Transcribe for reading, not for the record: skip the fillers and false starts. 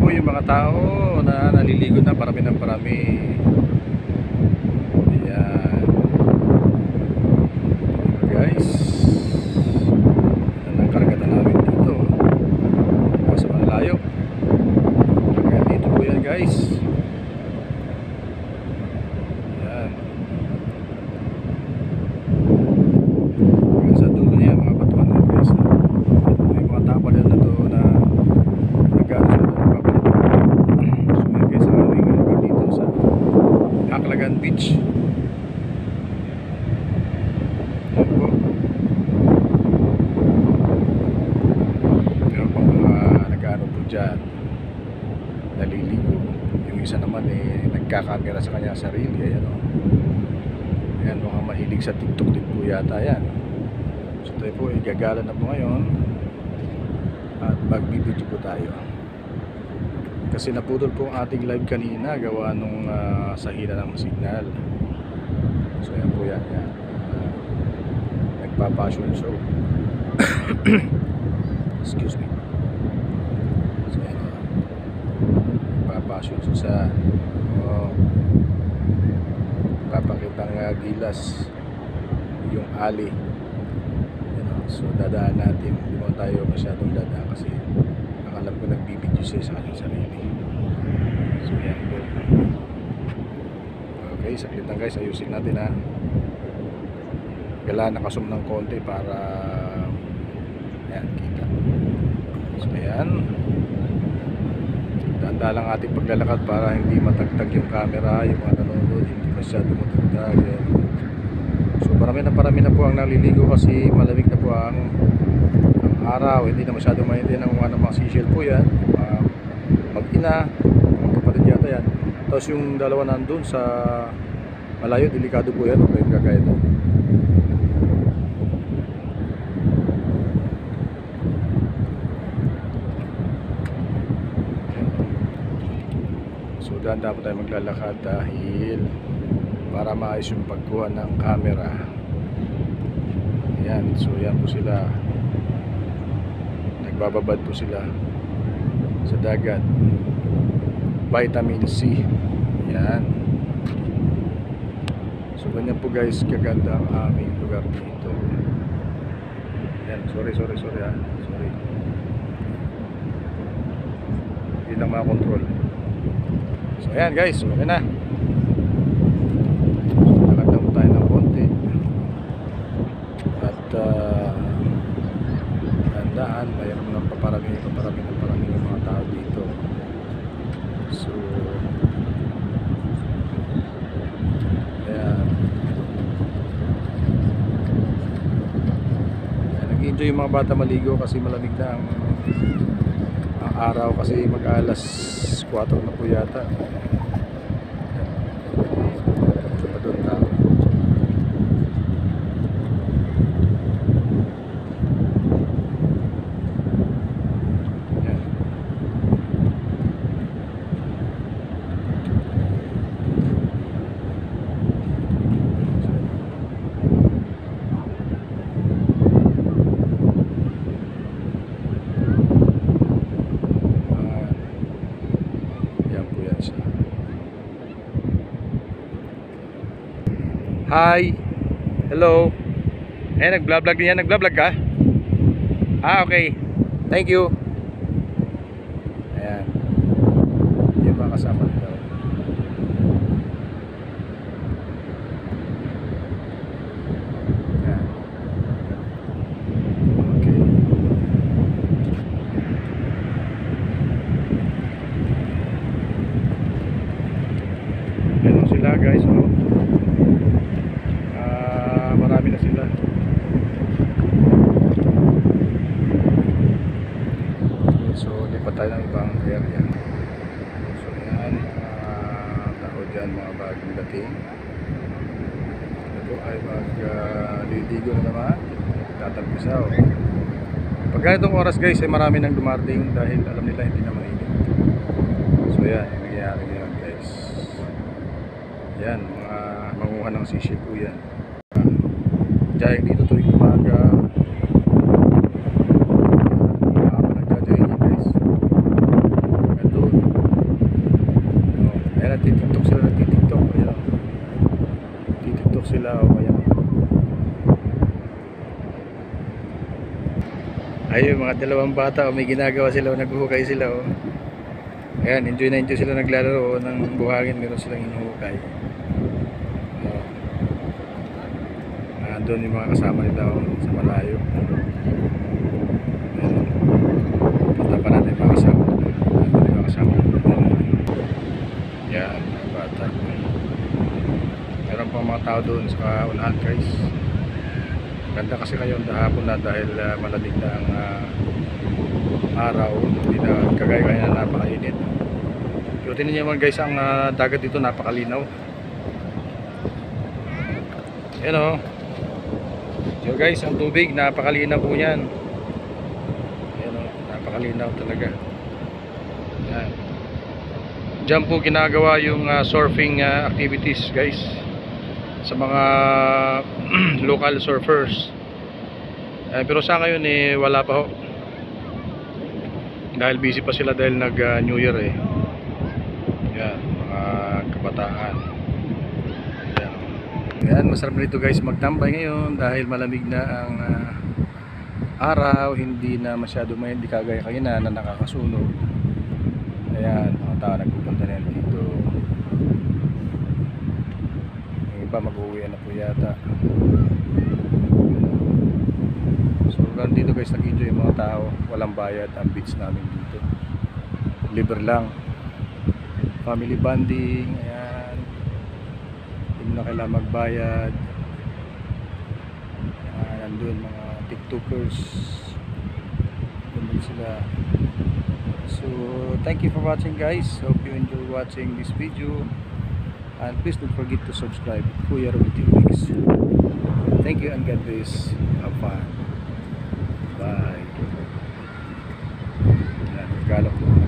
po yung mga tao na naliligo na parami ng parami. Ayan guys, yan ang karagatan namin dito. Sa malayo hanggang dito po yan guys. Ayan, hanggang sa dulo niya mga batuhan na guys. May mga tapa na doon na nag-aaral sila na nagpapalito. So yan guys, ang aming lugar dito sa Haklagan Beach. Yan po. Meron pang mga nag-aaral po dyan, naliligo. Yung isa naman nagkakamera sa kanya sarili. Ayan o. Ayan, mukhang mahilig sa TikTok din po yata yan. So tayo po gagala na po ngayon at magbibideo po tayo. Kasi naputol po ang ating live kanina gawa nung sa hina ng signal. So yan po yan. Nagpa-passion show. Excuse me. So yan. Nagpa-passion show sa papakitang gilas yung alley. So dadaan natin. Hindi mo tayo masyadong dadaan kasi ang alam ko nagbibideo siya sa kanyang sarili. So yan po. Okay, saglit lang guys, ayusin natin ha. Kailangan nakasum ng konti para ayan, kita. So ayan, tanda lang ating paglalakad para hindi matagtag yung camera, yung mga nanonood hindi masyadong matagtag. Ayan. So parami na po ang naliligo kasi malamig na po ang araw, hindi na masyadong maintindihan ng mga seashell po yan, mag-ina, mga kapatid yata yan. Tapos yung dalawa nandun sa malayo, delikado po yan, okay, gagaya ito. So daan dapat tayo maglalakad dahil para maayos yung pagkuha ng camera. Ayan, so yan po sila, nagbababad po sila sa dagat. Vitamin C. Ayan. So ganyan po guys kaganda ang aming lugar dito. Ayan, sorry ha. Sorry. Hindi lang makakontrol. So ayan guys, okay na. Lakad lang po tayo ng konti. At tandaan, mayroon ng paparami ng mga tao dito. So ayan, nag-enjoy yung mga bata maligo kasi malamig na ang araw kasi mag-alas 4 na po yata. Doon na. Hi. Hello. Nag-vlog din yan. Nag-vlog ka? Okay. Thank you. Ayan. Yung mga kasama nito. Ayan. Okay. Ayan sila guys. Marami na sila. So lipat tayo ng ibang area. So yan, tao dyan, mga bagong dating. Ito ay magliligo na naman, tatampisaw. Pag ganitong oras guys ay marami nang dumarating dahil alam nila hindi na mainit. So yan, yung nangyayari ngayon guys. Yan, mga manguha ng sisig po yan. Jaya dito tuwing umaga. Nagjajayin niya guys. Doon Ayun, mga dalawang bata, may ginagawa sila, naghuhukay sila. Ayan, enjoy na enjoy sila naglalaro ng buhangin, meron silang hinuhukay. Doon yung mga kasama nila sa malayo. Ayan. Punta pa natin mga kasama nila. Doon yung mga kasama nila. Yan, mga bata. Meron pang mga tao doon sa unahan, guys. Ganda kasi kayo hapon na dahil malamig na ang araw. Hindi na kagaya kaya na napakainit. Pero tingnan nyo naman guys, ang dagat dito napakalinaw. Ayan o. So guys, ang tubig napakalinaw po yan. Ayan o, napakalinaw talaga. Ayan. Diyan po ginagawa yung surfing activities guys, sa mga local surfers. Pero sa ngayon wala pa ho. Dahil busy pa sila dahil nag New Year Yan, mga kabataan. Yan. Yan, masarap na dito guys magtambay ngayon dahil malamig na ang araw, hindi na masyado hindi kagaya kanina na nakakasunog. Ayan, mga tao nagpupunta na dito. Yung iba mag-uwian na po yata. So dito guys, nag-enjoy yung mga tao, walang bayad ang beach namin dito, libre lang, family bonding. Ayan, hindi na kailangan magbayad. Ayan, nandun mga tiktokers, nandun sila. So thank you for watching guys, hope you enjoy watching this video, and please don't forget to subscribe Kuya Roby TVs. Thank you and God bless, have fun. Bye. Tagalog po.